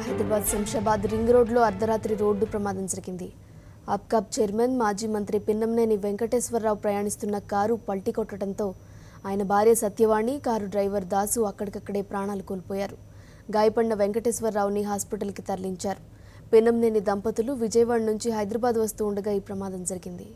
Hyderabad Shamshabad ring రోడ్లో అర్ధరాత్రి road ప్రమాదం జరిగింది. అబ్కాబ్ చైర్మన్ మాజీ మంత్రి పిన్నంనేని వెంకటేశ్వరరావు ప్రయాణిస్తున్న కారు పల్టీ కొట్టడంతో ఆయన భార్య సత్యవాణి, కారు డ్రైవర్ దాసు అక్కడికక్కడే ప్రాణాలు కోల్పోయారు. గాయపడిన వెంకటేశ్వరరావుని హాస్పిటల్కి తరలించారు. పిన్నంనేని దంపతులు విజయవాడ నుంచి హైదరాబాద్ వస్తూ ఉండగా ఈ ప్రమాదం జరిగింది.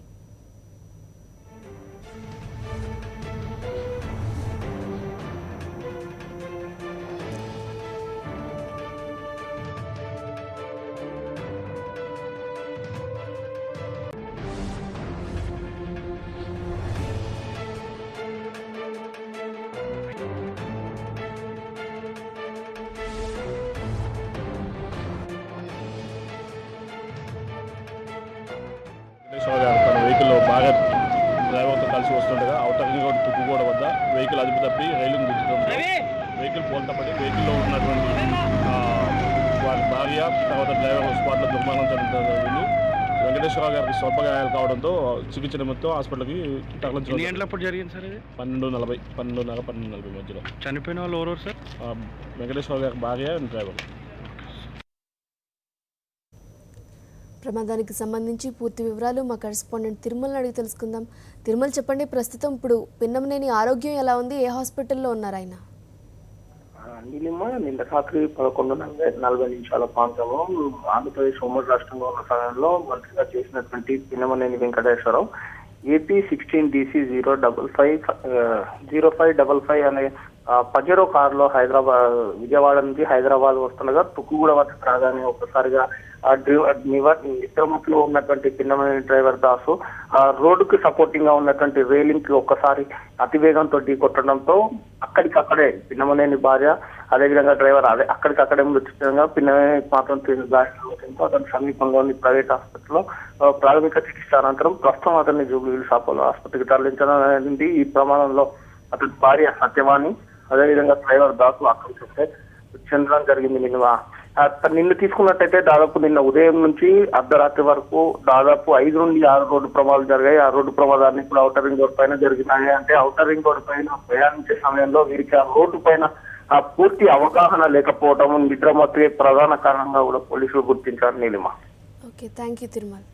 తన వెహికల్లో బాగా డ్రైవర్తో కలిసి వస్తుండగా అవుటర్ రింగ్ రోడ్ తుక్కుగూడ వద్ద వెహికల్ అదుపు తప్పి రైలింగ్ గుర్తుండగా వెహికల్ పోల్తపడి వెహికల్లో ఉన్నటువంటి వారి భార్య తర్వాత డ్రైవర్ స్పాట్లో దుర్మరణం జరిగింది. వెంకటేశ్వరరావు గారికి స్వల్ప గాయాలు కావడంతో చికిత్స నిమిత్తం హాస్పిటల్కి తరలించడం. ఎప్పుడు జరిగింది సార్ ఇది? 12:40 మధ్యలో. చనిపోయిన వాళ్ళు ఎవరు సార్? వెంకటేశ్వరరావు గారి భార్య డ్రైవర్. ప్రమాదానికి సంబంధించి పూర్తి వివరాలు మా కరెస్పాండెంట్ తిరుమలని అడిగి తెలుసుకుందాం. తిరుమల, చెప్పండి, ప్రస్తుతం ఇప్పుడు పిన్నంనేని ఆరోగ్యం ఎలా ఉంది? ఏ హాస్పిటల్లో ఉన్నారు ఆయన? నిన్న రాత్రి 11:40 ప్రాంతంలో ఆంధ్రప్రదేశ్ ఉమ్మడి రాష్ట్రంలో ఉన్న సమయంలో మంత్రిగా చేసినటువంటి పిన్నమనేని వెంకటేశ్వరరావు ఏపీ 16DC 0555 అనే పజెరో కారులో విజయవాడ నుంచి హైదరాబాద్ వస్తుండగా తుక్కుగూడ వద్ద రాగానే ఒక్కసారిగా నిద్రమత్తులో ఉన్నటువంటి పిన్నమనేని డ్రైవర్ దాసు రోడ్డుకి సపోర్టింగ్ గా ఉన్నటువంటి రైలింగ్ కి ఒక్కసారి అతివేగంతో ఢీకొట్టడంతో అక్కడికక్కడే పిన్నమనేని భార్య అదేవిధంగా డ్రైవర్ అక్కడికక్కడే మృతి చెందగా పిన్నమనేని మాత్రం గాయాలతో అతని సమీపంలోని ప్రైవేట్ హాస్పిటల్లో ప్రాథమిక చికిత్స అనంతరం ప్రస్తుతం అతన్ని జూబ్లీహిల్స్ అపోలో ఆసుపత్రికి తరలించడం అనేది. ఈ ప్రమాదంలో అతని భార్య సత్యవాణి అదేవిధంగా డ్రైవర్ దాసు అక్కడికి చెందడం జరిగింది. నిన్న తీసుకున్నట్టయితే దాదాపు నిన్న ఉదయం నుంచి అర్ధరాత్రి వరకు దాదాపు 5 నుండి 6 రోడ్డు ప్రమాదాలు జరిగాయి. ఆ రోడ్డు ప్రమాదాన్ని ఇప్పుడు ఔటర్ రింగ్ రోడ్ పైన జరిగినాయి. అంటే ఔటర్ రింగ్ రోడ్ పైన ప్రయాణించే సమయంలో వీరికి ఆ రోడ్డు పైన పూర్తి అవగాహన లేకపోవడం నిద్రమత్తుకే ప్రధాన కారణంగా కూడా పోలీసులు గుర్తించారు. Neelima. Okay, thank you Tirumala.